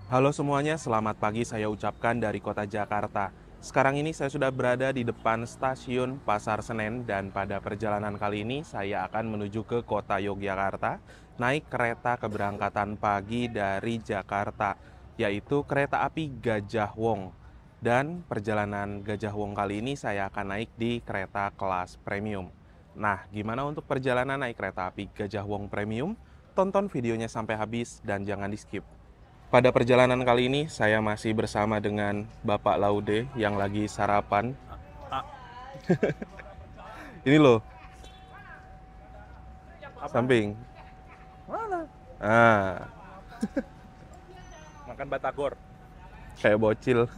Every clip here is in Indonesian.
Halo semuanya, selamat pagi saya ucapkan dari kota Jakarta. Sekarang ini saya sudah berada di depan stasiun Pasar Senen dan pada perjalanan kali ini saya akan menuju ke kota Yogyakarta naik kereta keberangkatan pagi dari Jakarta, yaitu kereta api Gajah Wong. Dan perjalanan Gajah Wong kali ini saya akan naik di kereta kelas premium. Nah, gimana untuk perjalanan naik kereta api Gajah Wong Premium? Tonton videonya sampai habis dan jangan di-skip. Pada perjalanan kali ini, saya masih bersama dengan Bapak Laude yang lagi sarapan. Ini loh, Apa? samping. Mana? Ah, Makan batagor. kayak bocil.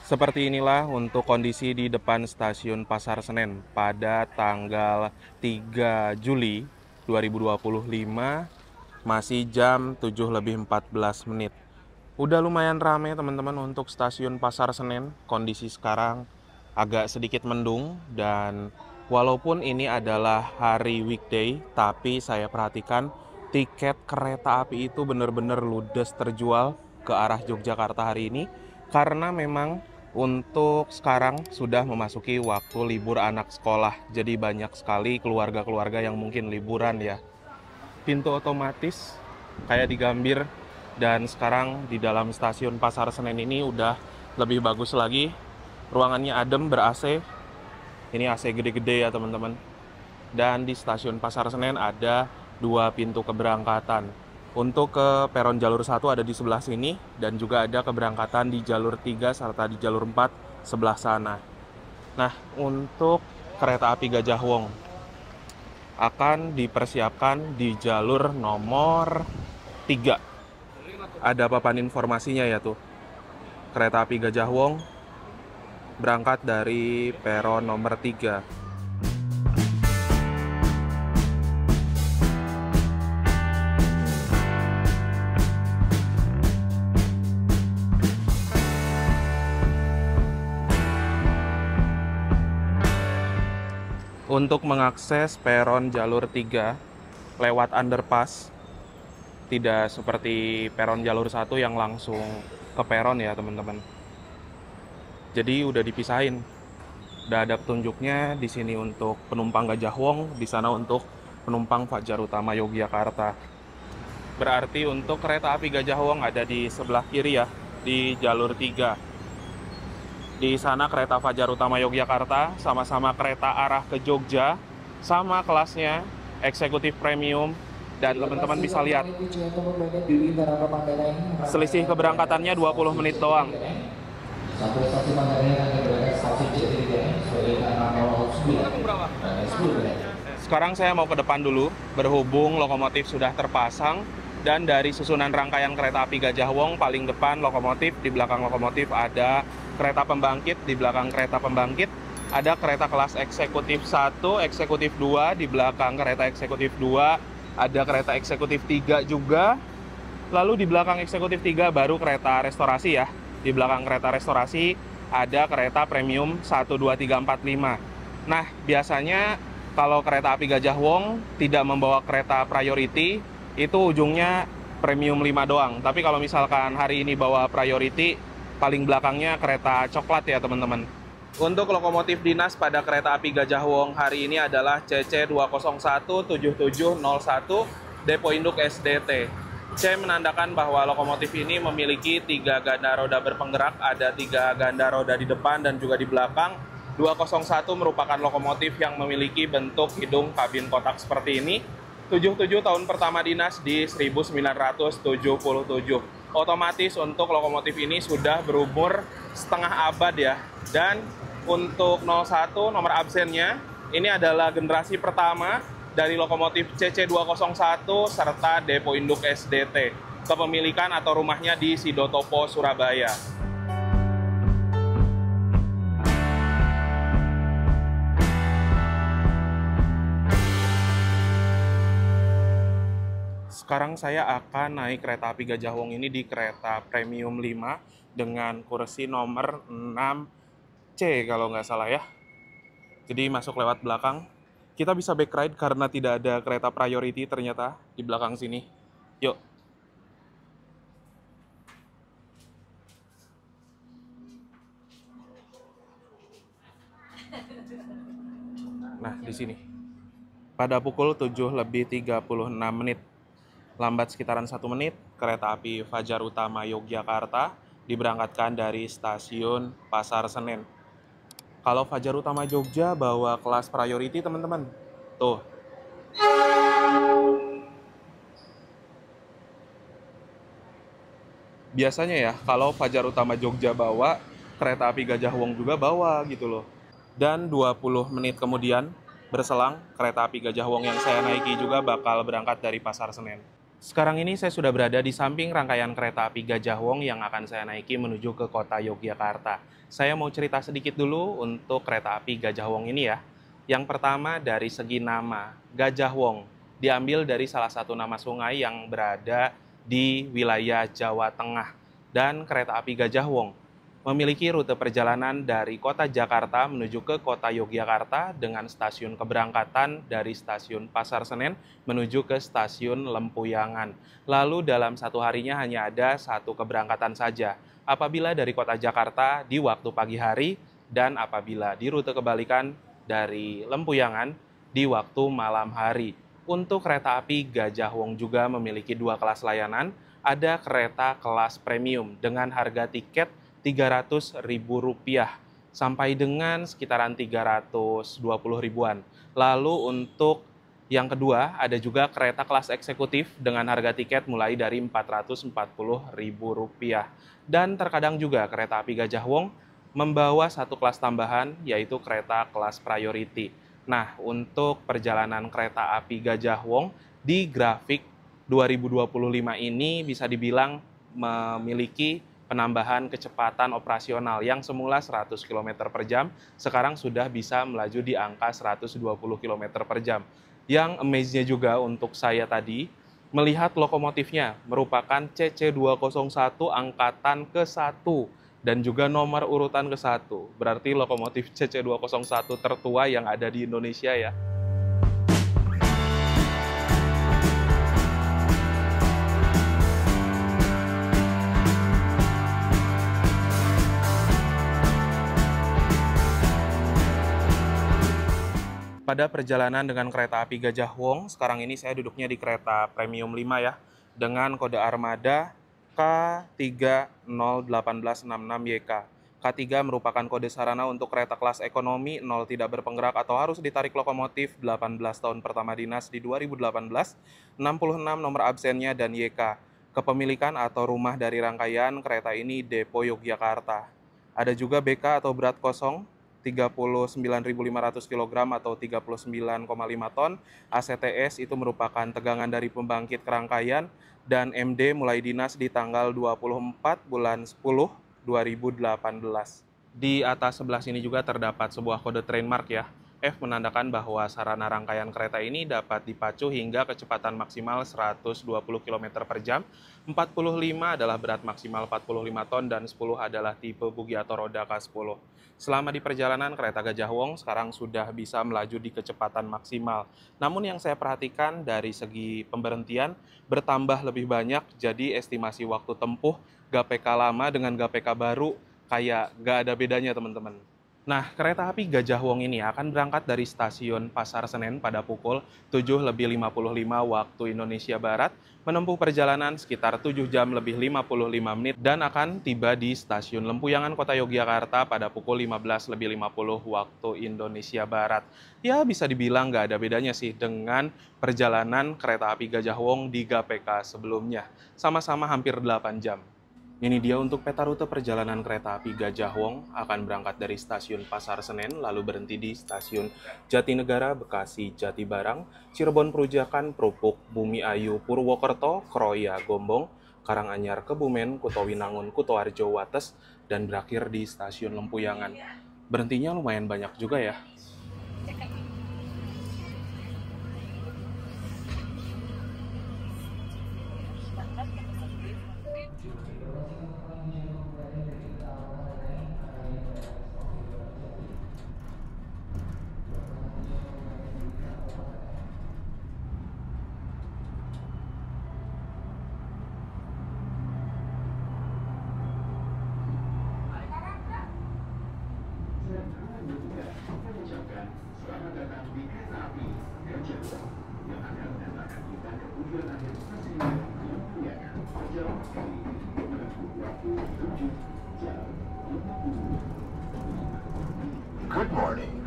Seperti inilah untuk kondisi di depan stasiun Pasar Senen pada tanggal 3 Juli 2025, masih jam 7:14. Udah lumayan rame teman-teman untuk stasiun Pasar Senen. Kondisi sekarang agak sedikit mendung dan walaupun ini adalah hari weekday, tapi saya perhatikan tiket kereta api itu benar-benar ludes terjual ke arah Yogyakarta hari ini karena memang untuk sekarang sudah memasuki waktu libur anak sekolah. Jadi banyak sekali keluarga-keluarga yang mungkin liburan ya. Pintu otomatis kayak di Gambir, dan sekarang di dalam stasiun Pasar Senen ini udah lebih bagus lagi. Ruangannya adem, ber-AC. Ini AC gede-gede ya teman-teman. Dan di stasiun Pasar Senen ada dua pintu keberangkatan. Untuk ke peron jalur 1 ada di sebelah sini, dan juga ada keberangkatan di jalur 3 serta di jalur 4 sebelah sana. Nah, untuk kereta api Gajah Wong akan dipersiapkan di jalur nomor 3. Ada papan informasinya ya tuh. Kereta api Gajah Wong berangkat dari peron nomor 3. Untuk mengakses peron jalur 3 lewat underpass, tidak seperti peron jalur 1 yang langsung ke peron ya teman-teman. Jadi udah dipisahin. Udah ada petunjuknya di sini untuk penumpang Gajah Wong, di sana untuk penumpang Fajar Utama Yogyakarta. Berarti untuk kereta api Gajah Wong ada di sebelah kiri ya, di jalur 3. Di sana kereta Fajar Utama Yogyakarta, sama-sama kereta arah ke Jogja, sama kelasnya, eksekutif premium, dan teman-teman bisa lihat selisih keberangkatannya 20 menit doang. Sampai stasiun Manggarai akan berangkat stasiun Jatinegara sebagai nama 09. Sekarang saya mau ke depan dulu, berhubung lokomotif sudah terpasang, dan dari susunan rangkaian kereta api Gajah Wong paling depan lokomotif, di belakang lokomotif ada kereta pembangkit, di belakang kereta pembangkit ada kereta kelas eksekutif 1, eksekutif 2, di belakang kereta eksekutif 2 ada kereta eksekutif 3 juga. Lalu di belakang eksekutif 3 baru kereta restorasi ya. Di belakang kereta restorasi ada kereta premium 1, 2, 3, 4, 5. Nah, biasanya kalau kereta api Gajah Wong tidak membawa kereta priority, itu ujungnya premium 5 doang. Tapi kalau misalkan hari ini bawa priority, paling belakangnya kereta coklat ya teman-teman. Untuk lokomotif dinas pada kereta api Gajah Wong hari ini adalah CC2017701 Depo Induk SDT. C menandakan bahwa lokomotif ini memiliki 3 ganda roda berpenggerak, ada 3 ganda roda di depan dan juga di belakang. 201 merupakan lokomotif yang memiliki bentuk hidung kabin kotak seperti ini. 77 tahun pertama dinas di 1977. Otomatis untuk lokomotif ini sudah berumur setengah abad ya. Dan untuk 01 nomor absennya, ini adalah generasi pertama dari lokomotif CC201 serta Depo Induk SDT. Kepemilikan atau rumahnya di Sidotopo, Surabaya. Sekarang saya akan naik kereta api Gajah Wong ini di kereta premium 5 dengan kursi nomor 6C kalau nggak salah ya. Jadi masuk lewat belakang. Kita bisa back ride karena tidak ada kereta priority ternyata di belakang sini. Yuk. Nah, di sini. Pada pukul 7:36, lambat sekitaran 1 menit, kereta api Fajar Utama Yogyakarta diberangkatkan dari stasiun Pasar Senen. Kalau Fajar Utama Jogja bawa kelas priority, teman-teman. Tuh. Biasanya ya, kalau Fajar Utama Jogja bawa, kereta api Gajah Wong juga bawa gitu loh. Dan 20 menit kemudian, berselang, kereta api Gajah Wong yang saya naiki juga bakal berangkat dari Pasar Senen. Sekarang ini saya sudah berada di samping rangkaian kereta api Gajah Wong yang akan saya naiki menuju ke kota Yogyakarta. Saya mau cerita sedikit dulu untuk kereta api Gajah Wong ini ya. Yang pertama dari segi nama, Gajah Wong diambil dari salah satu nama sungai yang berada di wilayah Jawa Tengah. Dan kereta api Gajah Wong memiliki rute perjalanan dari kota Jakarta menuju ke kota Yogyakarta dengan stasiun keberangkatan dari stasiun Pasar Senen menuju ke stasiun Lempuyangan. Lalu dalam satu harinya hanya ada satu keberangkatan saja. Apabila dari kota Jakarta di waktu pagi hari dan apabila di rute kebalikan dari Lempuyangan di waktu malam hari. Untuk kereta api Gajah Wong juga memiliki dua kelas layanan. Ada kereta kelas premium dengan harga tiket Rp300.000 sampai dengan sekitaran 320 ribuan. Lalu untuk yang kedua ada juga kereta kelas eksekutif dengan harga tiket mulai dari Rp440.000. Dan terkadang juga kereta api Gajah Wong membawa satu kelas tambahan yaitu kereta kelas priority. Nah, untuk perjalanan kereta api Gajah Wong di grafik 2025 ini bisa dibilang memiliki penambahan kecepatan operasional yang semula 100 km per jam, sekarang sudah bisa melaju di angka 120 km per jam. Yang amaze-nya juga untuk saya tadi, melihat lokomotifnya merupakan CC201 angkatan ke-1 dan juga nomor urutan ke-1. Berarti lokomotif CC201 tertua yang ada di Indonesia ya. Pada perjalanan dengan kereta api Gajah Wong, sekarang ini saya duduknya di kereta premium 5 ya, dengan kode armada K3018666YK. K3 merupakan kode sarana untuk kereta kelas ekonomi 0 tidak berpenggerak atau harus ditarik lokomotif 18 tahun pertama dinas di 2018, 66 nomor absennya, dan YK. Kepemilikan atau rumah dari rangkaian kereta ini Depo Yogyakarta. Ada juga BK atau berat kosong 39.500 kg atau 39,5 ton. ACTS itu merupakan tegangan dari pembangkit kerangkaian, dan MD mulai dinas di tanggal 24 bulan 10 2018. Di atas sebelah sini juga terdapat sebuah kode trainmark ya. F menandakan bahwa sarana rangkaian kereta ini dapat dipacu hingga kecepatan maksimal 120 km per jam, 45 adalah berat maksimal 45 ton, dan 10 adalah tipe bugi atau roda K10. Selama di perjalanan, kereta Gajah Wong sekarang sudah bisa melaju di kecepatan maksimal. Namun yang saya perhatikan dari segi pemberhentian bertambah lebih banyak, jadi estimasi waktu tempuh GPK lama dengan GPK baru kayak gak ada bedanya teman-teman. Nah, kereta api Gajah Wong ini akan berangkat dari stasiun Pasar Senen pada pukul 7:55 waktu Indonesia Barat, menempuh perjalanan sekitar 7 jam lebih 55 menit, dan akan tiba di stasiun Lempuyangan Kota Yogyakarta pada pukul 15:50 waktu Indonesia Barat. Ya, bisa dibilang nggak ada bedanya sih dengan perjalanan kereta api Gajah Wong di GPK sebelumnya. Sama-sama hampir 8 jam. Ini dia untuk peta rute perjalanan kereta api Gajah Wong, akan berangkat dari stasiun Pasar Senen, lalu berhenti di stasiun Jatinegara, Bekasi, Jatibarang, Cirebon Perujakan, Prupuk, Bumi Ayu, Purwokerto, Kroya, Gombong, Karanganyar, Kebumen, Kutowinangun, Kutoarjo, Wates, dan berakhir di stasiun Lempuyangan. Berhentinya lumayan banyak juga ya. Selamat datang di kereta api Gajah Wong yang akan mengantarkan kita ke tujuan akhir stasiun Lempuyangan. Perjalanan kali ini menempuh waktu 7 jam 50. Good morning,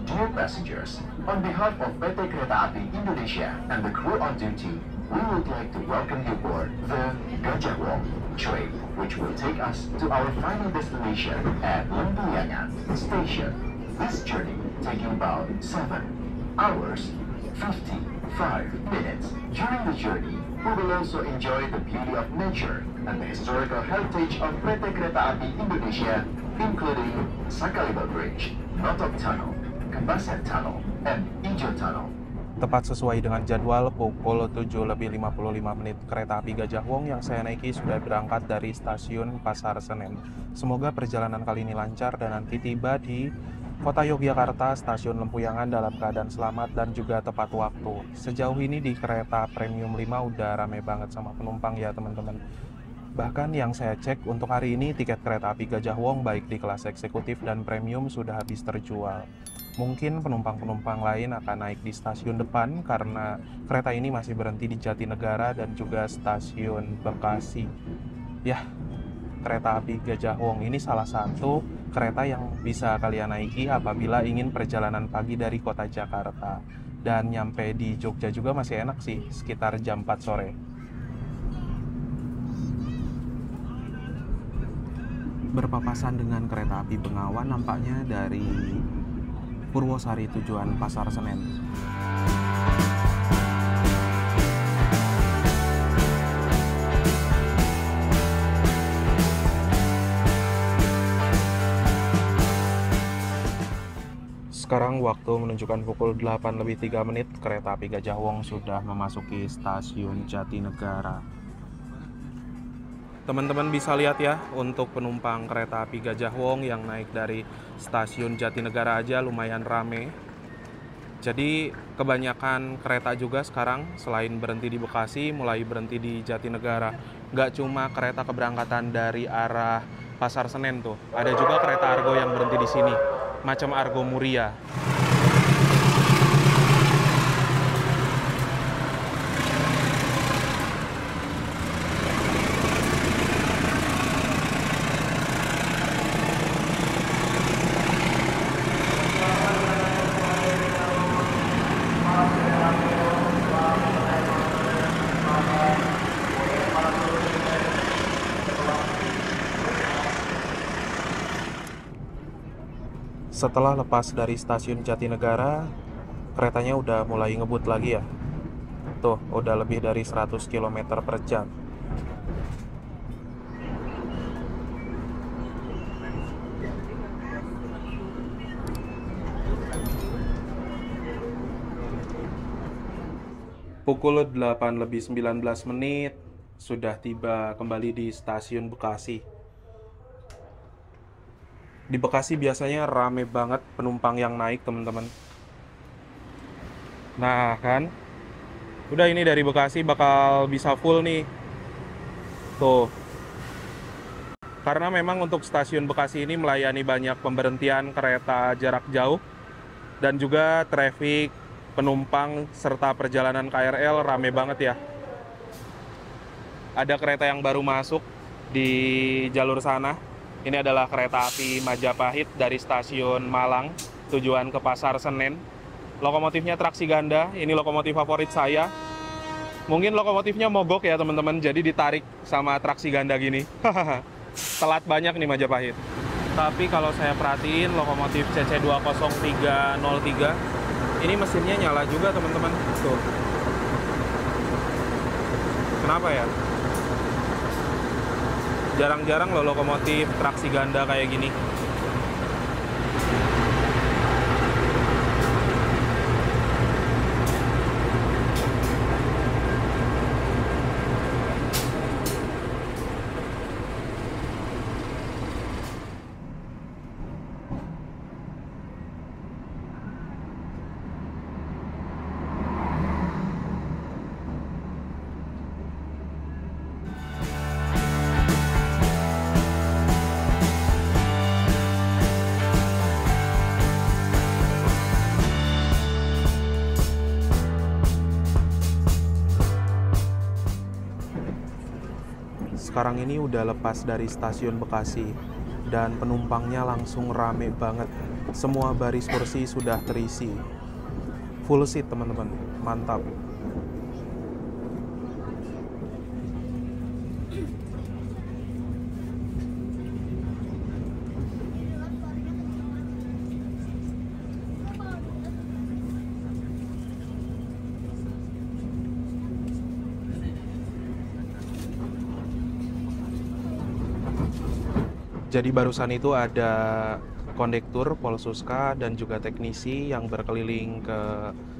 dear passengers. On behalf of PT Kereta Api Indonesia and the crew on duty, we would like to welcome you aboard the Gajah Wong train, which will take us to our final destination at Lempuyangan Station. This journey taking about 7 hours 55 minutes. During the journey, we will also enjoy the beauty of nature and the historical heritage of PT Kereta Api Indonesia, including Sakaliba Bridge, Notok Tunnel, Kebasan Tunnel, and Ijo Tunnel. Tepat sesuai dengan jadwal pukul 7:55 kereta api Gajah Wong yang saya naiki sudah berangkat dari stasiun Pasar Senen. Semoga perjalanan kali ini lancar dan nanti tiba di Kota Yogyakarta, stasiun Lempuyangan dalam keadaan selamat dan juga tepat waktu. Sejauh ini di kereta Premium 5 udah rame banget sama penumpang ya teman-teman. Bahkan yang saya cek untuk hari ini tiket kereta api Gajah Wong baik di kelas eksekutif dan premium sudah habis terjual. Mungkin penumpang-penumpang lain akan naik di stasiun depan karena kereta ini masih berhenti di Jatinegara dan juga stasiun Bekasi. Ya, kereta api Gajah Wong ini salah satu kereta yang bisa kalian naiki apabila ingin perjalanan pagi dari kota Jakarta. Dan nyampe di Jogja juga masih enak sih, sekitar jam 4 sore. Berpapasan dengan kereta api Bengawan nampaknya dari Purwosari tujuan Pasar Senen. Sekarang waktu menunjukkan pukul 8:03, kereta api Gajah Wong sudah memasuki stasiun Jatinegara. Teman-teman bisa lihat ya, untuk penumpang kereta api Gajah Wong yang naik dari stasiun Jatinegara aja lumayan rame. Jadi kebanyakan kereta juga sekarang selain berhenti di Bekasi, mulai berhenti di Jatinegara. Nggak cuma kereta keberangkatan dari arah Pasar Senen tuh, ada juga kereta Argo yang berhenti di sini, macam Argo Muria. Setelah lepas dari stasiun Jatinegara, keretanya udah mulai ngebut lagi ya. Tuh, udah lebih dari 100 km per jam. Pukul 8:19 sudah tiba kembali di stasiun Bekasi. Di Bekasi biasanya rame banget penumpang yang naik, teman-teman. Nah, kan? Udah, ini dari Bekasi bakal bisa full nih. Tuh. Karena memang untuk stasiun Bekasi ini melayani banyak pemberhentian kereta jarak jauh dan juga traffic penumpang serta perjalanan KRL rame banget ya. Ada kereta yang baru masuk di jalur sana. Ini adalah kereta api Majapahit dari stasiun Malang tujuan ke Pasar Senen. Lokomotifnya traksi ganda, ini lokomotif favorit saya. Mungkin lokomotifnya mogok ya teman-teman, jadi ditarik sama traksi ganda gini. Telat banyak nih Majapahit. Tapi kalau saya perhatiin lokomotif CC20303 ini mesinnya nyala juga teman-teman. Tuh. Kenapa ya? Jarang-jarang loh lokomotif traksi ganda kayak gini. sekarang ini udah lepas dari stasiun Bekasi dan penumpangnya langsung rame banget. Semua baris kursi sudah terisi. Full seat teman-teman, mantap. Jadi barusan itu ada kondektur, Polsuska, dan juga teknisi yang berkeliling ke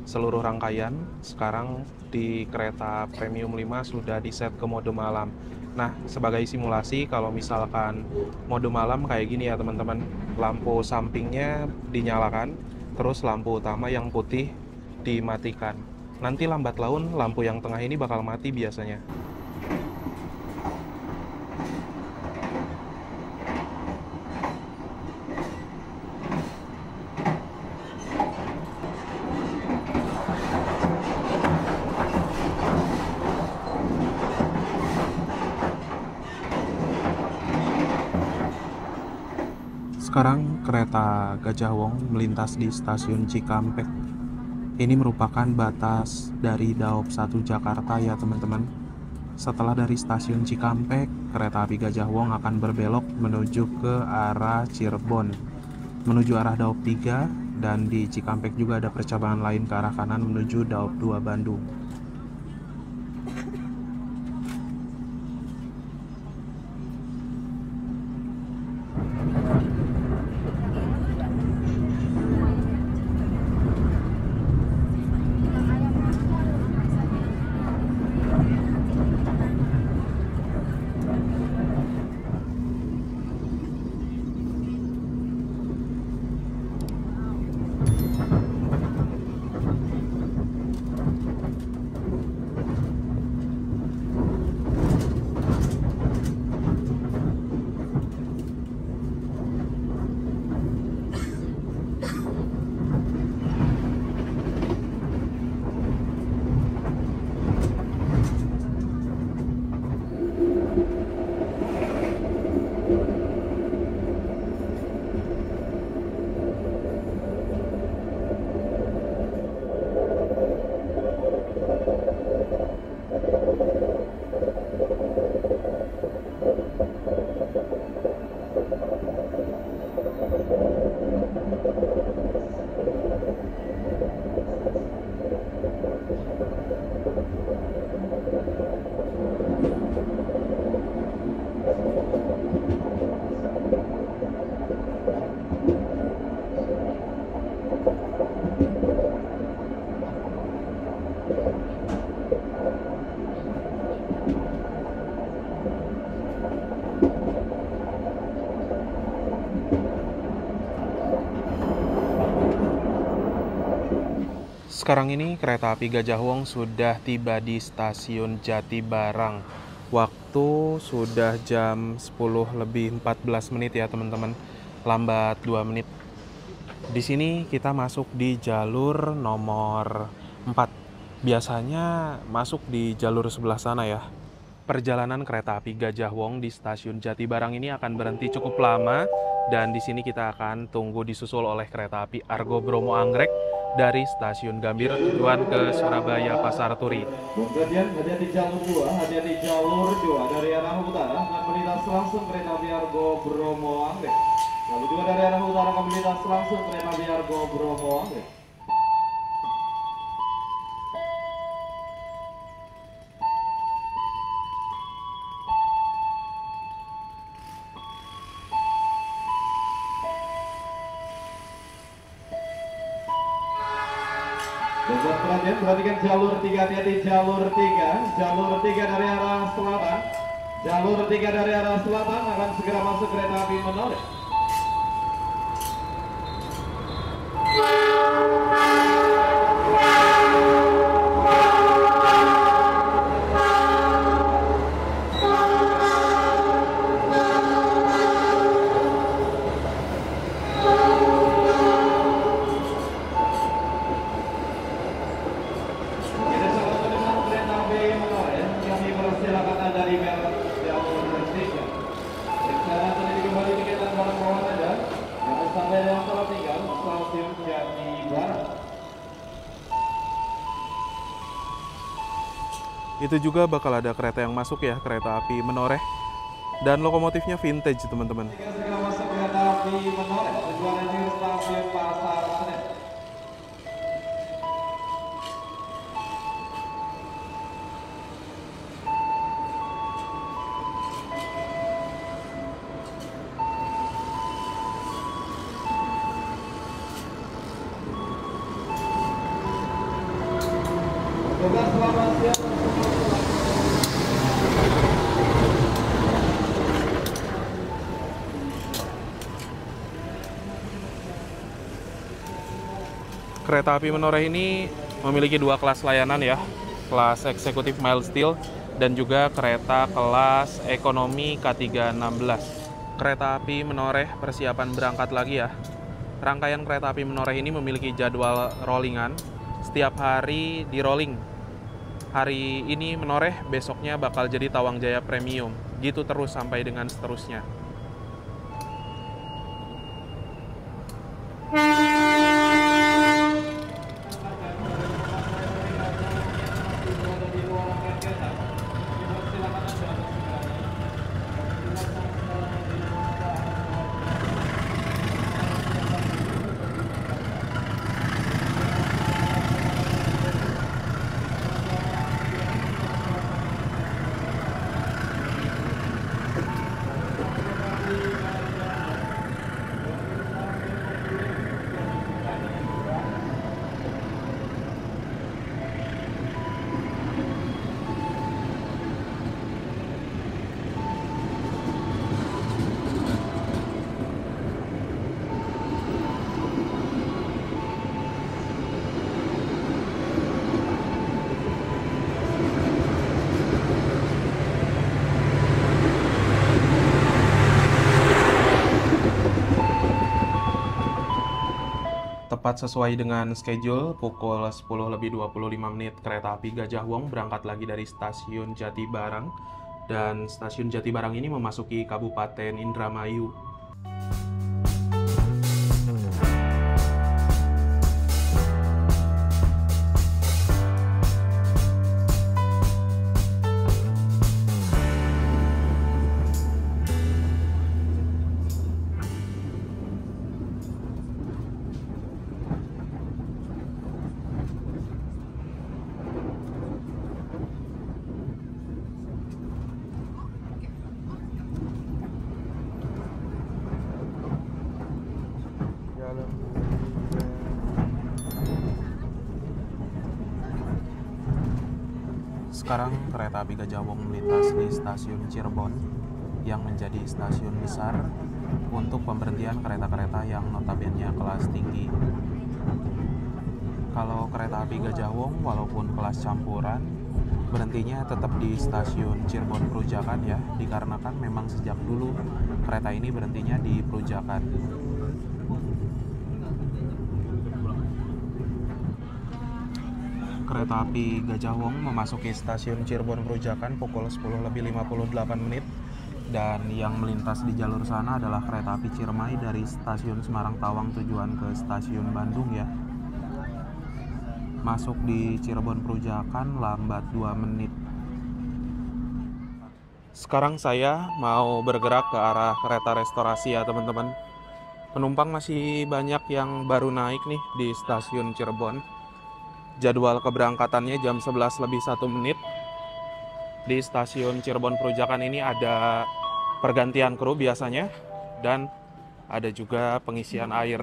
seluruh rangkaian. Sekarang di kereta Premium 5 sudah di-set ke mode malam. Nah, sebagai simulasi kalau misalkan mode malam kayak gini ya teman-teman. Lampu sampingnya dinyalakan, terus lampu utama yang putih dimatikan. Nanti lambat laun lampu yang tengah ini bakal mati biasanya. Sekarang kereta Gajah Wong melintas di stasiun Cikampek. Ini merupakan batas dari Daop 1 Jakarta ya teman-teman. Setelah dari stasiun Cikampek, kereta api Gajah Wong akan berbelok menuju ke arah Cirebon, menuju arah Daop 3, dan di Cikampek juga ada percabangan lain ke arah kanan menuju Daop 2 Bandung. Sekarang ini kereta api Gajah Wong sudah tiba di stasiun Jatibarang. Waktu sudah jam 10:14 ya teman-teman. Lambat 2 menit. Di sini kita masuk di jalur nomor 4. Biasanya masuk di jalur sebelah sana ya. Perjalanan kereta api Gajah Wong di stasiun Jatibarang ini akan berhenti cukup lama, dan di sini kita akan tunggu disusul oleh kereta api Argo Bromo Anggrek dari stasiun Gambir tujuan ke Surabaya Pasar Turi. Kemudian hati-hati jalur 2, hati-hati jalur 2 dari arah utara akan melintas langsung kereta api Argo Bromo Anggrek. Lalu juga dari arah utara akan melintas langsung kereta api Argo Bromo Anggrek. Dan buat perhatian, perhatikan jalur 3, hati-hati jalur 3. Jalur 3 dari arah selatan. Jalur 3 dari arah selatan akan segera masuk kereta api Menoreh. Kita sama dengan kereta api Menoreh, kami persilakan Anda di jalur Itu juga bakal ada kereta yang masuk ya, kereta api Menoreh. Dan lokomotifnya vintage teman-teman. Segera masuk kereta api Menoreh tujuan akhir stasiun Pasar Senen. Tugas selamat siang. Kereta api Menoreh ini memiliki dua kelas layanan ya, kelas eksekutif mild steel dan juga kereta kelas ekonomi K316. Kereta api Menoreh persiapan berangkat lagi ya. Rangkaian kereta api Menoreh ini memiliki jadwal rollingan, setiap hari di rolling. Hari ini Menoreh, besoknya bakal jadi Tawang Jaya Premium, gitu terus sampai dengan seterusnya. Tepat sesuai dengan schedule, pukul 10:25 kereta api Gajah Wong berangkat lagi dari stasiun Jatibarang. Dan stasiun Jatibarang ini memasuki Kabupaten Indramayu. Sekarang kereta api Gajah Wong melintas di stasiun Cirebon yang menjadi stasiun besar untuk pemberhentian kereta-kereta yang notabene kelas tinggi. Kalau kereta api Gajah Wong walaupun kelas campuran, berhentinya tetap di stasiun Cirebon Perujakan ya, dikarenakan memang sejak dulu kereta ini berhentinya di Perujakan. Kereta api Gajah Wong memasuki stasiun Cirebon Perujakan pukul 10:58 dan yang melintas di jalur sana adalah kereta api Ciremai dari stasiun Semarang Tawang tujuan ke stasiun Bandung ya. Masuk di Cirebon Perujakan lambat 2 menit. Sekarang saya mau bergerak ke arah kereta restorasi ya teman-teman. Penumpang masih banyak yang baru naik nih di stasiun Cirebon. Jadwal keberangkatannya jam 11:01. Di stasiun Cirebon Perujakan ini ada pergantian kru biasanya dan ada juga pengisian air.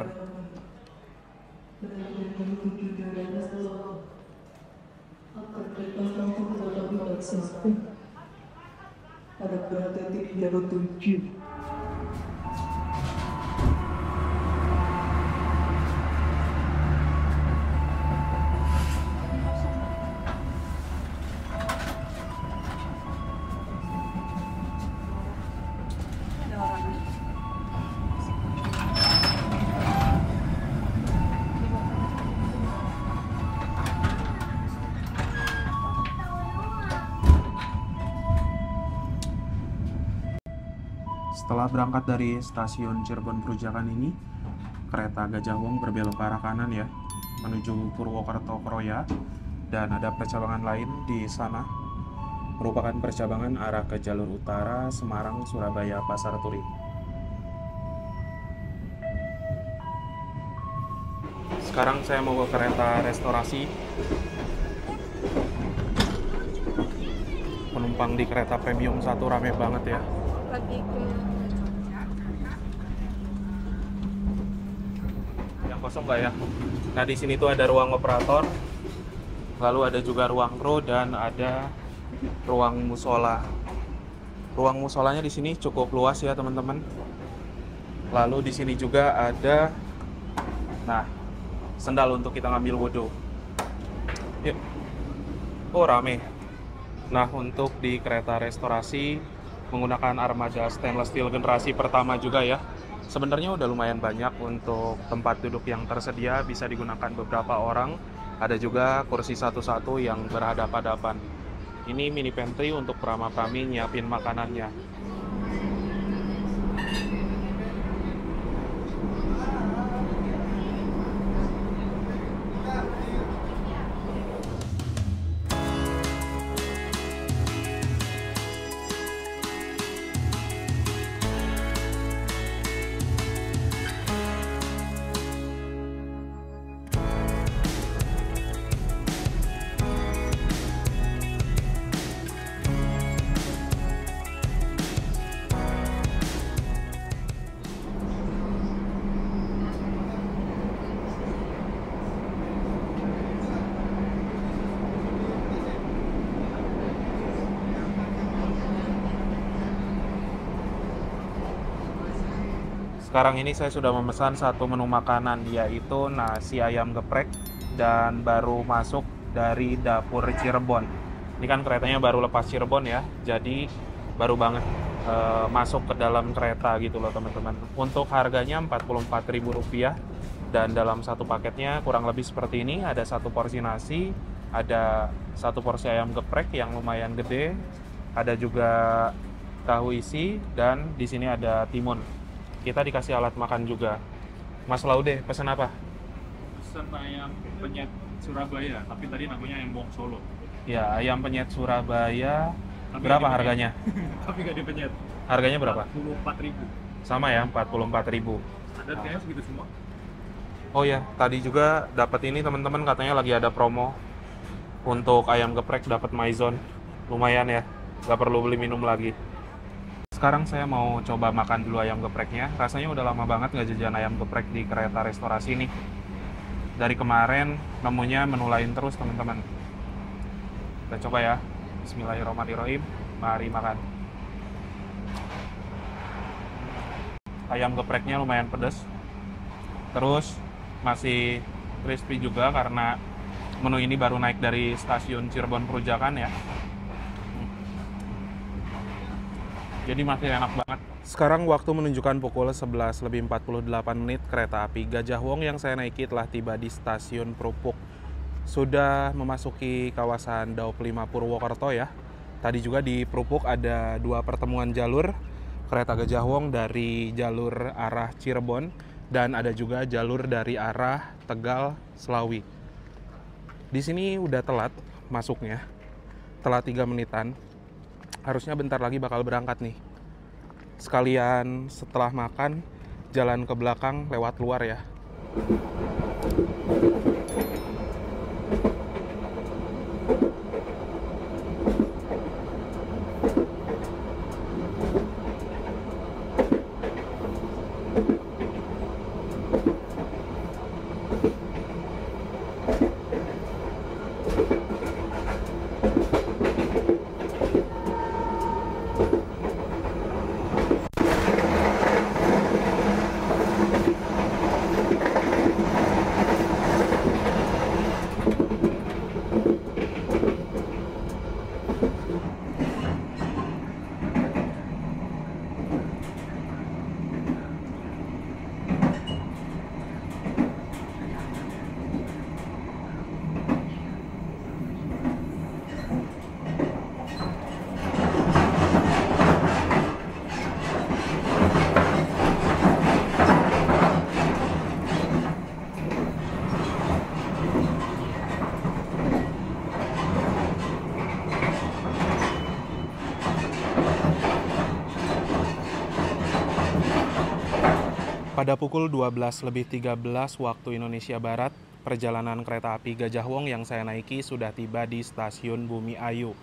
Ada berhenti di jalur 7. Setelah berangkat dari stasiun Cirebon Perujakan ini, kereta Gajah Wong berbelok ke arah kanan ya, menuju Purwokerto Kroya, dan ada percabangan lain di sana. merupakan percabangan arah ke jalur utara Semarang, Surabaya, Pasar Turi. Sekarang saya mau ke kereta restorasi. Penumpang di kereta premium 1 rame banget ya. Lagi ke Yang kosong nggak ya? Nah, di sini tuh ada ruang operator, lalu ada juga ruang kru dan ada ruang musola. Ruang musolanya di sini cukup luas ya teman-teman. Lalu di sini juga ada, nah, sendal untuk kita ngambil wudhu. Yuk. Oh, rame. Nah, untuk di kereta restorasi menggunakan armada stainless steel generasi pertama juga ya. Sebenarnya udah lumayan banyak untuk tempat duduk yang tersedia, bisa digunakan beberapa orang. Ada juga kursi satu-satu yang berhadapan-hadapan. Ini mini pantry untuk prama-prami nyiapin makanannya. Sekarang ini saya sudah memesan satu menu makanan, yaitu nasi ayam geprek dan baru masuk dari dapur Cirebon. Ini kan keretanya baru lepas Cirebon ya, jadi baru banget masuk ke dalam kereta gitu loh teman-teman. Untuk harganya Rp44.000 dan dalam satu paketnya kurang lebih seperti ini. Ada satu porsi nasi, ada satu porsi ayam geprek yang lumayan gede, ada juga tahu isi, dan di sini ada timun. Kita dikasih alat makan juga. Mas Laude, pesan apa? Pesan ayam penyet Surabaya, tapi tadi namanya ayam bong Solo. Ya, ayam penyet Surabaya. Tapi Berapa nggak harganya? Tapi nggak dipenyet. Harganya berapa? 44.000. Sama ya, 44.000. Standar kayaknya segitu semua. Oh ya, tadi juga dapat ini teman-teman, katanya lagi ada promo. Untuk ayam geprek dapat Maison. Lumayan ya, nggak perlu beli minum lagi. Sekarang saya mau coba makan dulu ayam gepreknya. Rasanya udah lama banget nggak jajan ayam geprek di kereta restorasi nih. Dari kemarin nemunya menu lain terus teman-teman. Kita coba ya. Bismillahirrahmanirrahim. Mari makan. Ayam gepreknya lumayan pedas. Terus masih crispy juga karena menu ini baru naik dari stasiun Cirebon Perujakan ya. Jadi masih enak banget. Sekarang waktu menunjukkan pukul 11:48 kereta api Gajah Wong yang saya naiki telah tiba di stasiun Prupuk. Sudah memasuki kawasan Daop 5 Purwokerto ya. Tadi juga di Prupuk ada 2 pertemuan jalur kereta Gajah Wong dari jalur arah Cirebon dan ada juga jalur dari arah Tegal Slawi. Di sini udah telat masuknya. Telat 3 menitan. Harusnya bentar lagi bakal berangkat nih. Sekalian setelah makan, jalan ke belakang lewat luar ya. Pada pukul 12:13 waktu Indonesia Barat, perjalanan kereta api Gajah Wong yang saya naiki sudah tiba di stasiun Bumi Ayu.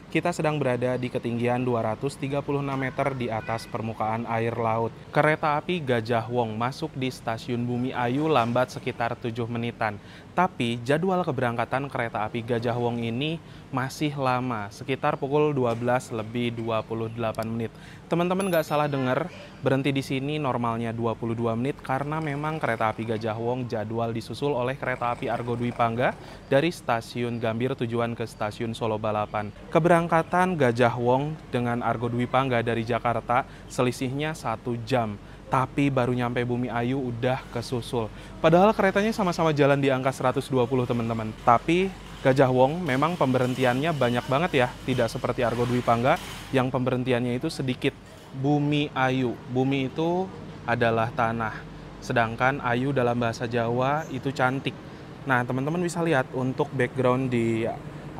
Kita sedang berada di ketinggian 236 meter di atas permukaan air laut. Kereta api Gajah Wong masuk di stasiun Bumi Ayu lambat sekitar 7 menitan. Tapi jadwal keberangkatan kereta api Gajah Wong ini masih lama, sekitar pukul 12:28 menit. Teman-teman nggak salah dengar, berhenti di sini normalnya 22 menit karena memang kereta api Gajah Wong jadwal disusul oleh kereta api Argo Dwi Pangga dari stasiun Gambir tujuan ke stasiun Solo Balapan. Keberangkatan Gajah Wong dengan Argo Dwi Pangga dari Jakarta selisihnya 1 jam. Tapi baru nyampe Bumi Ayu udah kesusul. Padahal keretanya sama-sama jalan di angka 120 teman-teman. Tapi Gajah Wong memang pemberhentiannya banyak banget ya. Tidak seperti Argo Dwi Pangga yang pemberhentiannya itu sedikit. Bumi Ayu. Bumi itu adalah tanah. Sedangkan Ayu dalam bahasa Jawa itu cantik. Nah teman-teman bisa lihat untuk background di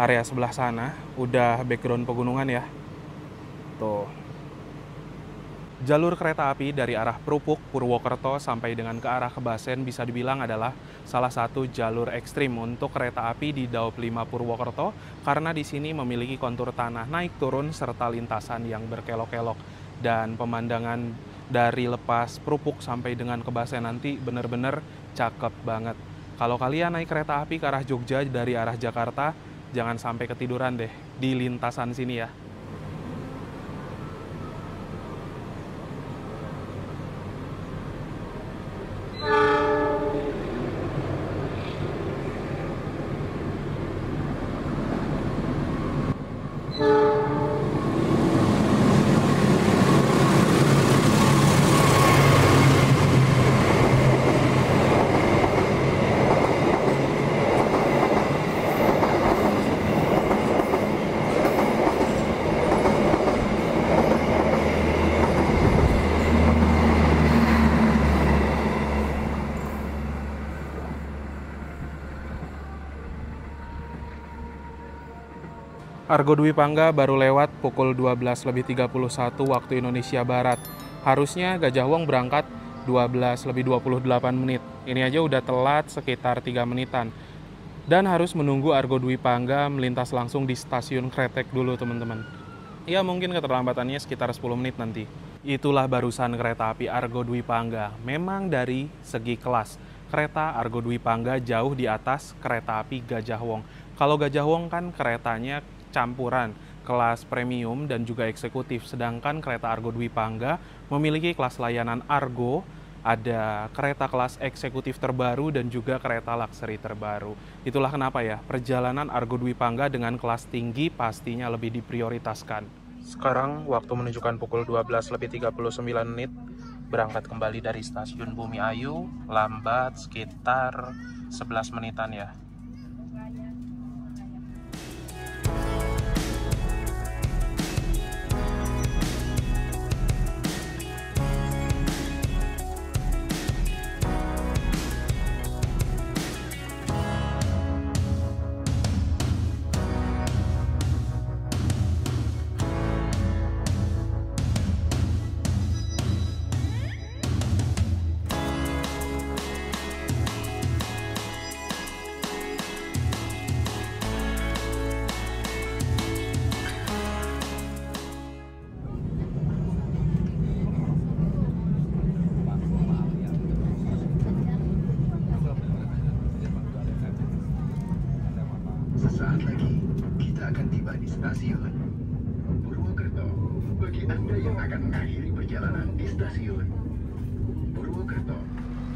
area sebelah sana. Udah background pegunungan ya. Tuh. Jalur kereta api dari arah Prupuk, Purwokerto sampai dengan ke arah Kebasen bisa dibilang adalah salah satu jalur ekstrim untuk kereta api di Daop 5 Purwokerto karena di sini memiliki kontur tanah naik turun serta lintasan yang berkelok-kelok dan pemandangan dari lepas Prupuk sampai dengan Kebasen nanti bener-bener cakep banget. Kalau kalian naik kereta api ke arah Jogja dari arah Jakarta, jangan sampai ketiduran deh di lintasan sini ya. Argo Dwi Pangga baru lewat pukul 12:31 waktu Indonesia Barat. Harusnya Gajah Wong berangkat 12:28 menit. Ini aja udah telat sekitar 3 menitan. Dan harus menunggu Argo Dwi Pangga melintas langsung di stasiun Kretek dulu teman-teman. Ya mungkin keterlambatannya sekitar 10 menit nanti. Itulah barusan kereta api Argo Dwi Pangga. Memang dari segi kelas, kereta Argo Dwi Pangga jauh di atas kereta api Gajah Wong. Kalau Gajah Wong kan keretanya campuran kelas premium dan juga eksekutif, sedangkan kereta Argo Dwi Pangga memiliki kelas layanan Argo, ada kereta kelas eksekutif terbaru dan juga kereta luxury terbaru. Itulah kenapa ya perjalanan Argo Dwi Pangga dengan kelas tinggi pastinya lebih diprioritaskan. Sekarang waktu menunjukkan pukul 12:39 menit, berangkat kembali dari stasiun Bumi Ayu, lambat sekitar 11 menitan ya. Sesaat lagi, kita akan tiba di stasiun Purwokerto. Bagi Anda yang akan mengakhiri perjalanan di stasiun Purwokerto.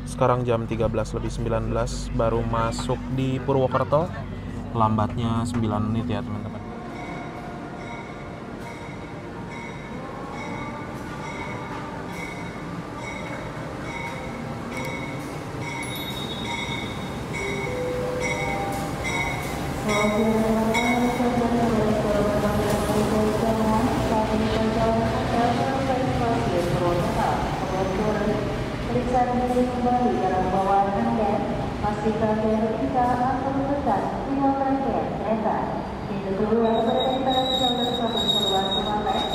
Sekarang jam 13:19 baru masuk di Purwokerto. Lambatnya 9 menit ya teman-teman. berdiri kembali dalam bawaan Anda. Pastikan ketika atau tekan semua rangkaian kereta. Pintu keluar berada pada jalur satu keluar Semarang.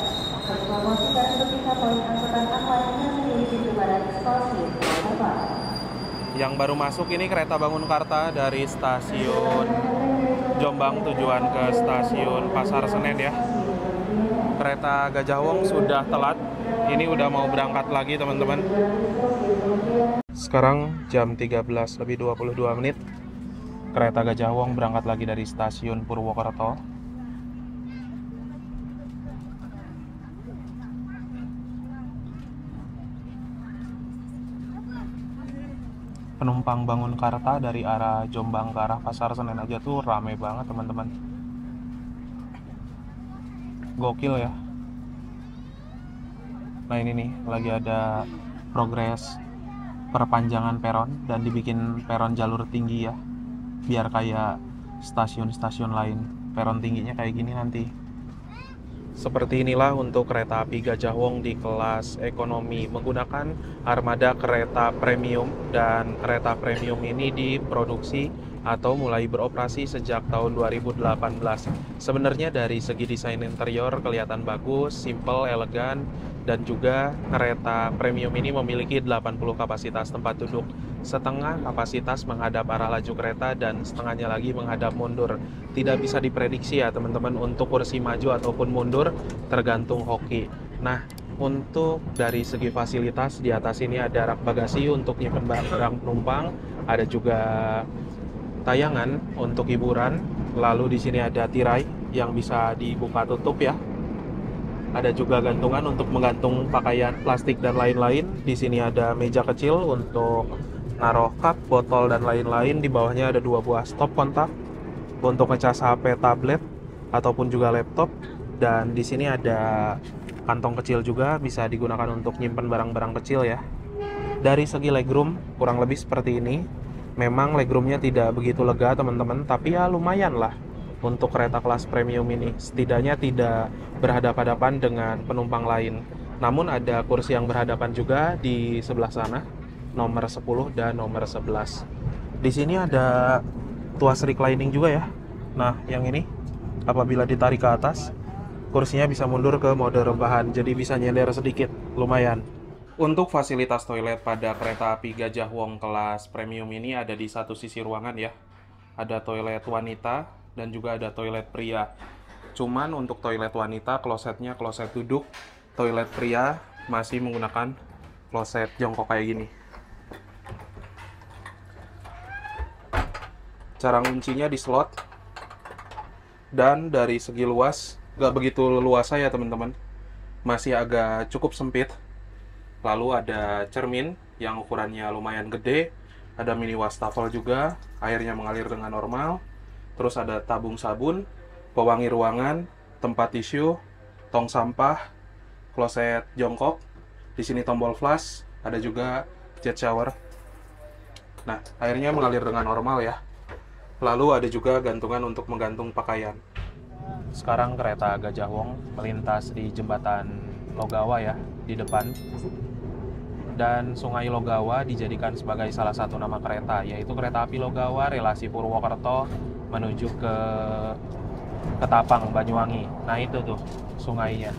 Berpromosikan ketika poin angkutan aman yang di pintu barat stasiun Jakarta. Yang baru masuk ini kereta Bangunkarta dari stasiun Jombang tujuan ke stasiun Pasar Senen ya. Kereta Gajah Wong sudah telat. Ini udah mau berangkat lagi teman-teman. Sekarang jam 13:22. Kereta Gajah Wong berangkat lagi dari stasiun Purwokerto. Penumpang Bangunkarta dari arah Jombang ke arah Pasar Senen aja tuh rame banget teman-teman. Gokil ya. Nah ini nih lagi ada progres perpanjangan peron dan dibikin peron jalur tinggi ya, biar kayak stasiun-stasiun lain. Peron tingginya kayak gini nanti. Seperti inilah untuk kereta api Gajah Wong di kelas ekonomi menggunakan armada kereta premium, dan kereta premium ini diproduksi atau mulai beroperasi sejak tahun 2018. Sebenarnya dari segi desain interior kelihatan bagus, simple, elegan, dan juga kereta premium ini memiliki 80 kapasitas tempat duduk. Setengah kapasitas menghadap arah laju kereta dan setengahnya lagi menghadap mundur. Tidak bisa diprediksi ya teman-teman untuk kursi maju ataupun mundur, tergantung hoki. Nah, untuk dari segi fasilitas di atas ini ada rak bagasi untuk nyimpen barang penumpang, ada juga tayangan untuk hiburan. Lalu di sini ada tirai yang bisa dibuka tutup ya. Ada juga gantungan untuk menggantung pakaian, plastik dan lain-lain. Di sini ada meja kecil untuk naruh cup, botol dan lain-lain. Di bawahnya ada 2 buah stop kontak untuk ngecas HP, tablet ataupun juga laptop. Dan di sini ada kantong kecil juga, bisa digunakan untuk nyimpen barang-barang kecil ya. Dari segi legroom kurang lebih seperti ini. Memang legroomnya tidak begitu lega teman-teman, tapi ya lumayan lah untuk kereta kelas premium ini. Setidaknya tidak berhadapan-hadapan dengan penumpang lain. Namun ada kursi yang berhadapan juga di sebelah sana, nomor 10 dan nomor 11. Di sini ada tuas reclining juga ya. Nah, yang ini apabila ditarik ke atas, kursinya bisa mundur ke mode rebahan, jadi bisa nyender sedikit, lumayan. Untuk fasilitas toilet pada kereta api Gajah Wong kelas premium ini ada di satu sisi ruangan ya. Ada toilet wanita dan juga ada toilet pria. Cuman untuk toilet wanita klosetnya kloset duduk, toilet pria masih menggunakan kloset jongkok kayak gini. Cara kuncinya di slot, dan dari segi luas gak begitu luas ya teman-teman, masih agak cukup sempit. Lalu ada cermin yang ukurannya lumayan gede, ada mini wastafel juga, airnya mengalir dengan normal. Terus ada tabung sabun, pewangi ruangan, tempat tisu, tong sampah, kloset jongkok. Di sini tombol flush, ada juga jet shower. Nah, airnya mengalir dengan normal ya. Lalu ada juga gantungan untuk menggantung pakaian. Sekarang kereta Gajah Wong melintas di jembatan Logawa ya, di depan. Dan Sungai Logawa dijadikan sebagai salah satu nama kereta, yaitu kereta api Logawa relasi Purwokerto menuju ke Ketapang, Banyuwangi. Nah itu tuh sungainya.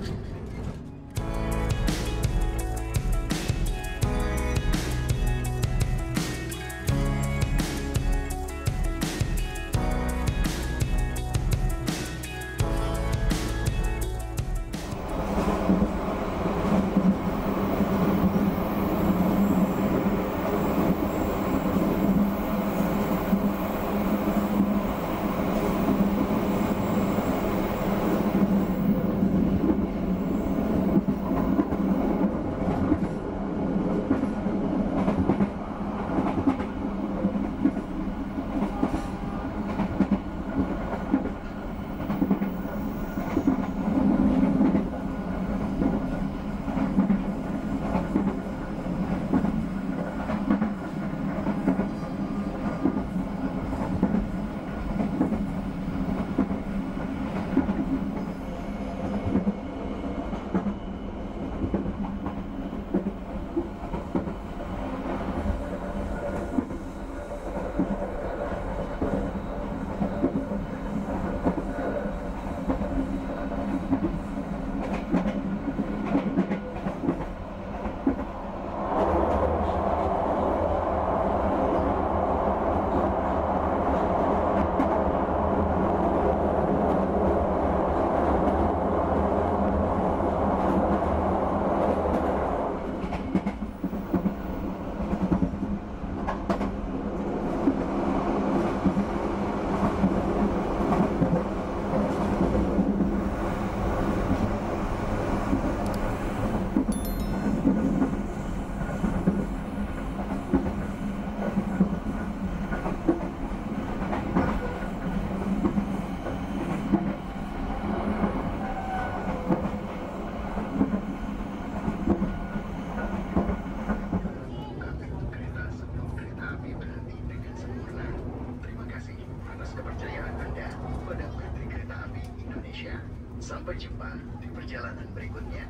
di perjalanan berikutnya.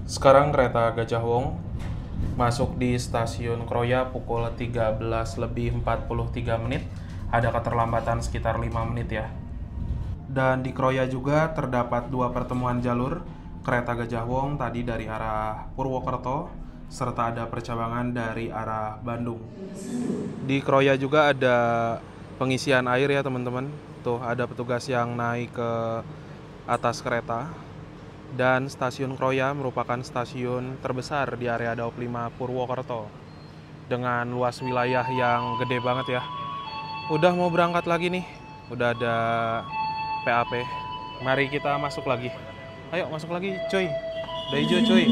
Sekarang kereta Gajah Wong masuk di stasiun Kroya pukul 13:43 menit. Ada keterlambatan sekitar 5 menit ya. Dan di Kroya juga terdapat 2 pertemuan jalur kereta Gajah Wong tadi dari arah Purwokerto serta ada percabangan dari arah Bandung. Di Kroya juga ada pengisian air ya teman-teman. Tuh ada petugas yang naik ke atas kereta. Dan stasiun Kroya merupakan stasiun terbesar di area Daop 5 Purwokerto dengan luas wilayah yang gede banget ya. Udah mau berangkat lagi nih, udah ada PAP. Mari kita masuk lagi. Ayo masuk lagi cuy, udah hijau cuy.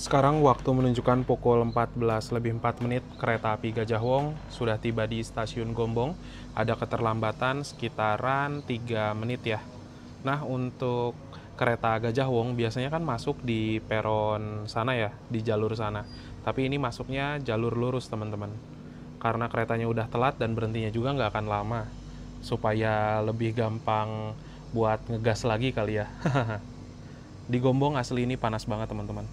Sekarang waktu menunjukkan pukul 14:04 menit, kereta api Gajah Wong sudah tiba di stasiun Gombong. Ada keterlambatan sekitaran 3 menit ya. Nah, untuk kereta Gajah Wong biasanya kan masuk di peron sana ya, di jalur sana. Tapi ini masuknya jalur lurus teman-teman. Karena keretanya udah telat dan berhentinya juga nggak akan lama. Supaya lebih gampang buat ngegas lagi kali ya. Di Gombong asli ini panas banget teman-teman.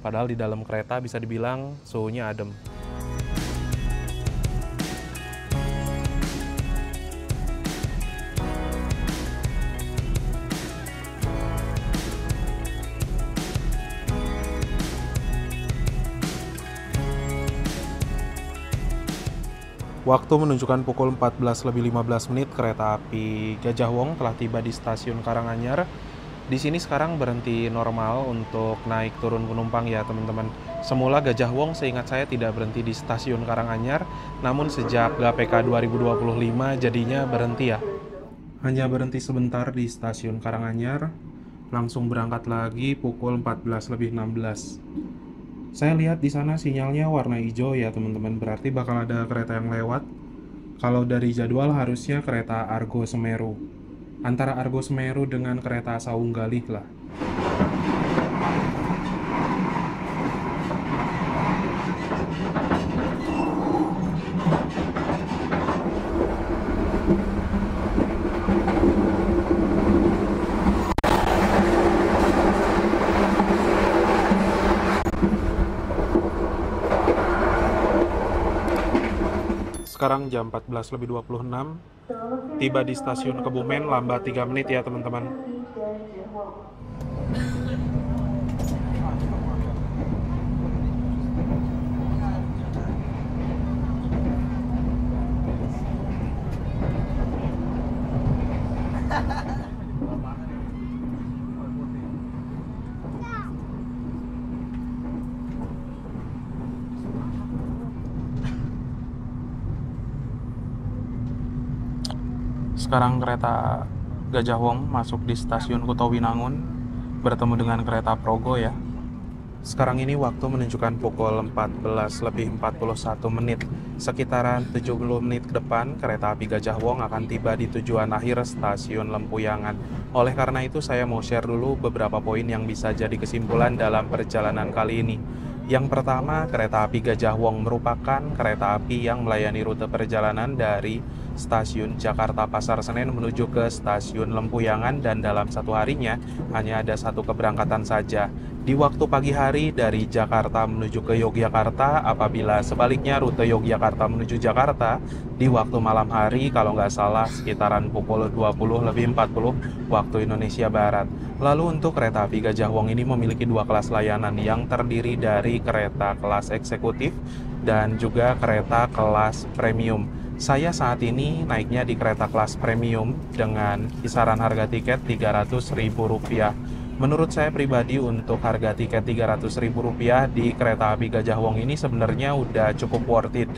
Padahal di dalam kereta bisa dibilang suhunya adem. Waktu menunjukkan pukul 14:15 menit, kereta api Gajah Wong telah tiba di stasiun Karanganyar. Di sini sekarang berhenti normal untuk naik turun penumpang ya teman-teman. Semula Gajah Wong seingat saya tidak berhenti di stasiun Karanganyar, namun sejak GAPK 2025 jadinya berhenti ya. Hanya berhenti sebentar di stasiun Karanganyar, langsung berangkat lagi pukul 14:16. Saya lihat di sana sinyalnya warna hijau ya teman-teman, berarti bakal ada kereta yang lewat. Kalau dari jadwal harusnya kereta Argo Semeru. Antara Argo Semeru dengan kereta Saunggalih lah. Sekarang jam 14:26. Tiba di stasiun Kebumen, lambat 3 menit ya teman-teman. Sekarang kereta Gajah Wong masuk di stasiun Kutowinangun bertemu dengan kereta Progo ya. Sekarang ini waktu menunjukkan pukul 14:41 menit. Sekitaran 70 menit ke depan kereta api Gajah Wong akan tiba di tujuan akhir stasiun Lempuyangan. Oleh karena itu saya mau share dulu beberapa poin yang bisa jadi kesimpulan dalam perjalanan kali ini. Yang pertama, kereta api Gajah Wong merupakan kereta api yang melayani rute perjalanan dari stasiun Jakarta Pasar Senen menuju ke stasiun Lempuyangan, dan dalam satu harinya hanya ada satu keberangkatan saja. di waktu pagi hari dari Jakarta menuju ke Yogyakarta. Apabila sebaliknya rute Yogyakarta menuju Jakarta di waktu malam hari, kalau nggak salah sekitaran pukul 20:40 waktu Indonesia Barat. Lalu untuk kereta api Gajah Wong ini memiliki dua kelas layanan yang terdiri dari kereta kelas eksekutif dan juga kereta kelas premium. Saya saat ini naiknya di kereta kelas premium dengan kisaran harga tiket Rp300.000. Menurut saya pribadi untuk harga tiket Rp300.000 di kereta api Gajah Wong ini sebenarnya udah cukup worth it.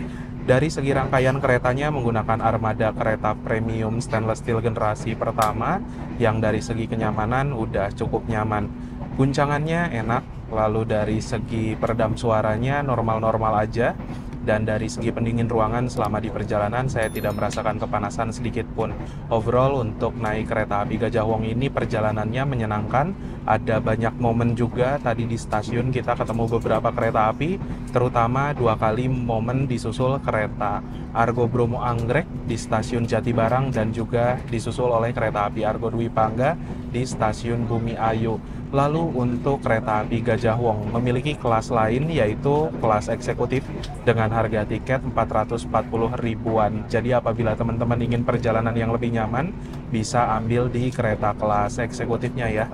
Dari segi rangkaian keretanya menggunakan armada kereta premium stainless steel generasi pertama yang dari segi kenyamanan udah cukup nyaman. Guncangannya enak, lalu dari segi peredam suaranya normal-normal aja. Dan dari segi pendingin ruangan selama di perjalanan saya tidak merasakan kepanasan sedikit pun. Overall untuk naik kereta api Gajah Wong ini perjalanannya menyenangkan. Ada banyak momen juga tadi di stasiun kita ketemu beberapa kereta api, terutama 2 kali momen disusul kereta Argo Bromo Anggrek di stasiun Jatibarang dan juga disusul oleh kereta api Argo Dwi Pangga di stasiun Bumi Ayu. Lalu untuk kereta api Gajah Wong memiliki kelas lain yaitu kelas eksekutif dengan harga tiket Rp440.000-an. Jadi apabila teman-teman ingin perjalanan yang lebih nyaman, bisa ambil di kereta kelas eksekutifnya ya.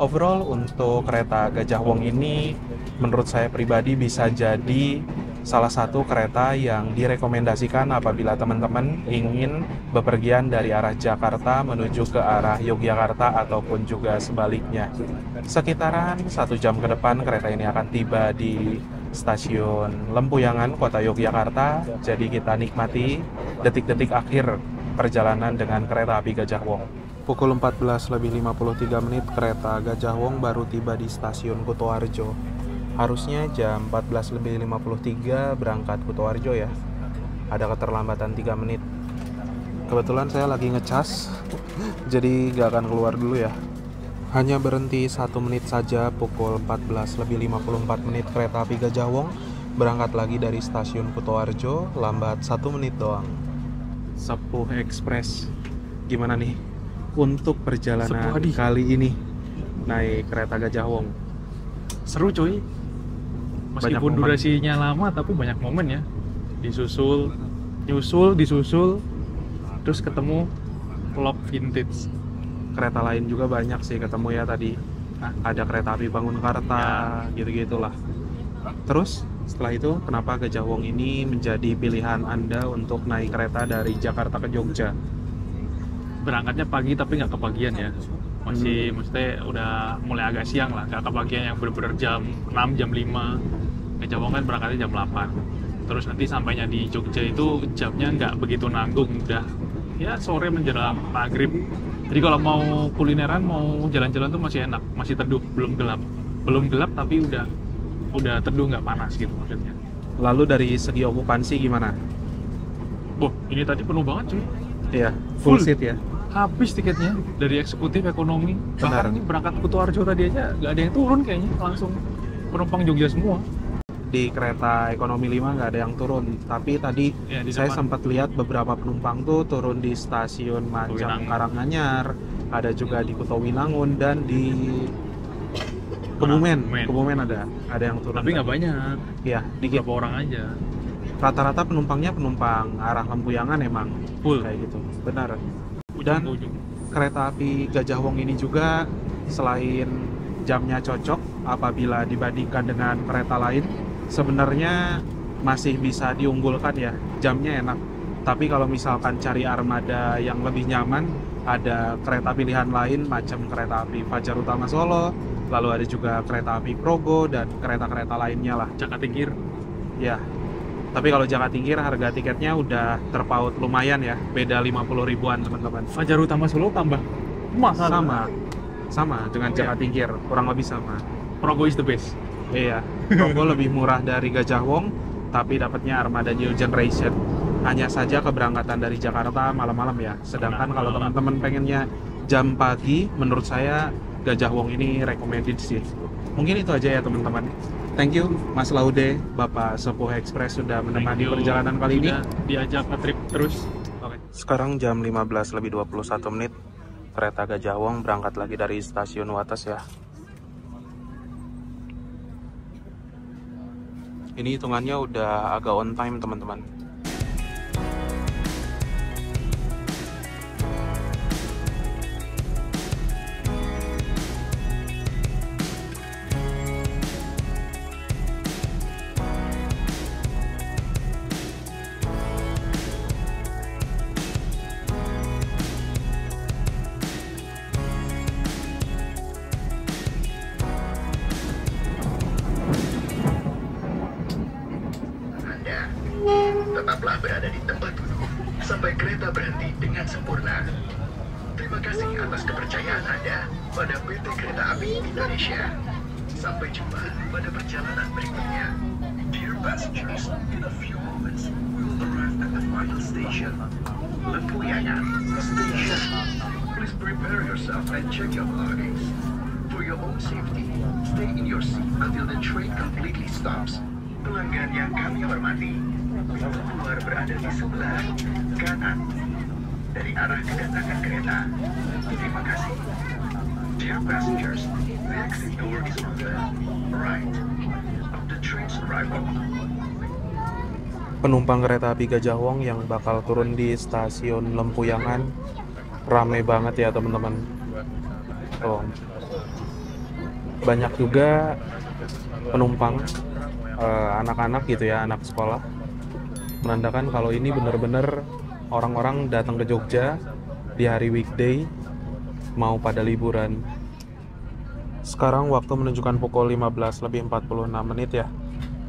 Overall untuk kereta Gajah Wong ini menurut saya pribadi bisa jadi salah satu kereta yang direkomendasikan apabila teman-teman ingin bepergian dari arah Jakarta menuju ke arah Yogyakarta ataupun juga sebaliknya. Sekitaran 1 jam ke depan kereta ini akan tiba di stasiun Lempuyangan, Kota Yogyakarta. Jadi kita nikmati detik-detik akhir perjalanan dengan kereta api Gajah Wong. Pukul 14:53 kereta Gajah Wong baru tiba di stasiun Kutoarjo. Harusnya jam 14:53 berangkat Kutoarjo ya. Ada keterlambatan 3 menit. Kebetulan saya lagi ngecas, jadi gak akan keluar dulu ya. Hanya berhenti 1 menit saja. Pukul 14:54 kereta api Gajah Wong berangkat lagi dari stasiun Kutoarjo. Lambat 1 menit doang. Sepuh Express. Gimana nih untuk perjalanan kali ini naik kereta Gajah Wong? Seru cuy. Meskipun durasinya lama tapi banyak momen ya. Disusul, terus ketemu klub vintage. Kereta lain juga banyak sih ketemu ya tadi. Ada kereta api Bangunkarta, gitu-gitulah. Terus setelah itu kenapa Gajah Wong ini menjadi pilihan Anda untuk naik kereta dari Jakarta ke Jogja? Berangkatnya pagi tapi nggak kepagian ya. Maksudnya udah mulai agak siang lah, nggak kepagian yang bener-bener jam 6, jam 5. Gajah Wong kan berangkatnya jam 8. Terus nanti sampainya di Jogja itu jamnya nggak begitu nanggung, udah ya sore menjelang maghrib. Jadi kalau mau kulineran, mau jalan-jalan tuh masih enak, masih teduh, belum gelap tapi udah teduh, nggak panas gitu maksudnya. Lalu dari segi okupansi gimana? Ini tadi penuh banget cuy. Iya, full seat ya. Habis tiketnya dari eksekutif ekonomi. Benar. Bahkan ini berangkat Kutoarjo tadi aja nggak ada yang turun kayaknya, langsung penumpang Jogja semua. Di kereta ekonomi 5 nggak ada yang turun, tapi tadi Ya, saya sempat lihat beberapa penumpang tuh turun di stasiun Majang Karanganyar, ada juga di Kutowinangun dan di Kebumen ada yang turun. Tapi nggak banyak. Iya, dikit. Beberapa orang aja. Rata-rata penumpangnya penumpang arah Lempuyangan emang Full. kayak gitu, benar. Dan Ujung. kereta api Gajah Wong ini juga selain jamnya cocok apabila dibandingkan dengan kereta lain, sebenarnya masih bisa diunggulkan ya, jamnya enak. Tapi kalau misalkan cari armada yang lebih nyaman, ada kereta pilihan lain macam kereta api Fajar Utama Solo, lalu ada juga kereta api Progo dan kereta-kereta lainnya lah. Jakatingkir. Ya, tapi kalau Jakatingkir harga tiketnya udah terpaut lumayan ya, beda 50 ribuan teman-teman. Fajar Utama Solo tambah mahal. Sama dengan Jakatingkir, kurang lebih sama. Progo is the best. Iya, Progo lebih murah dari Gajah Wong, tapi dapatnya armada New Generation. Hanya saja keberangkatan dari Jakarta malam-malam ya. Sedangkan kalau teman-teman pengennya jam pagi, menurut saya Gajah Wong ini recommended sih. Mungkin itu aja ya teman-teman. Thank you Mas Laude, Bapak Sepuh Express sudah menemani perjalanan kali ini. Diajak nge-trip terus. Oke. Sekarang jam 15:21. Kereta Gajah Wong berangkat lagi dari stasiun Wates ya. Ini hitungannya udah agak on time teman-teman. Tetaplah berada di tempat duduk sampai kereta berhenti dengan sempurna. Terima kasih atas kepercayaan Anda pada PT Kereta Api Indonesia. Sampai jumpa pada perjalanan berikutnya. Dear passengers, in a few moments we will arrive at the final station, Lempuyangan Station. Please prepare yourself and check your belongings. For your own safety, stay in your seat until the train completely stops. Pelanggan yang kami hormati, pintu keluar berada di sebelah kanan dari arah kedatangan kereta. Terima kasih. Dear passengers, the exit door is on the right of the train's arrival. Penumpang kereta api Gajah Wong yang bakal turun di stasiun Lempuyangan rame banget ya teman-teman. Tuh. Banyak juga penumpang anak-anak gitu ya, anak sekolah, menandakan kalau ini bener-bener orang-orang datang ke Jogja di hari weekday mau pada liburan. Sekarang waktu menunjukkan pukul 15:46 ya.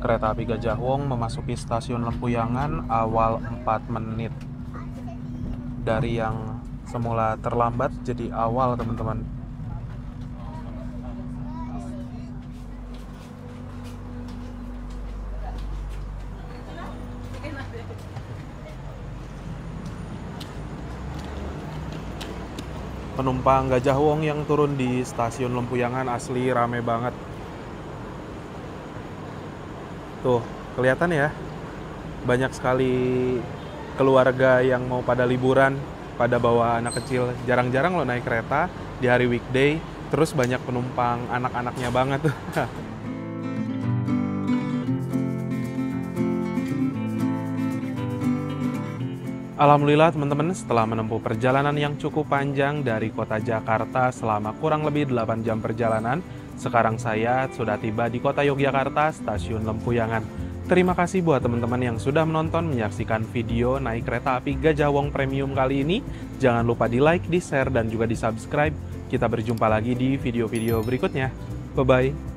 Kereta api Gajah Wong memasuki stasiun Lempuyangan awal 4 menit dari yang semula terlambat jadi awal teman-teman. Penumpang Gajah Wong yang turun di stasiun Lempuyangan asli rame banget. Tuh, kelihatan ya. Banyak sekali keluarga yang mau pada liburan, pada bawa anak kecil. Jarang-jarang lo naik kereta di hari weekday, terus banyak penumpang anak-anaknya banget tuh. Alhamdulillah teman-teman, setelah menempuh perjalanan yang cukup panjang dari kota Jakarta selama kurang lebih 8 jam perjalanan, sekarang saya sudah tiba di kota Yogyakarta, stasiun Lempuyangan. Terima kasih buat teman-teman yang sudah menonton, menyaksikan video naik kereta api Gajah Wong Premium kali ini. Jangan lupa di like, di share, dan juga di subscribe. Kita berjumpa lagi di video-video berikutnya. Bye-bye.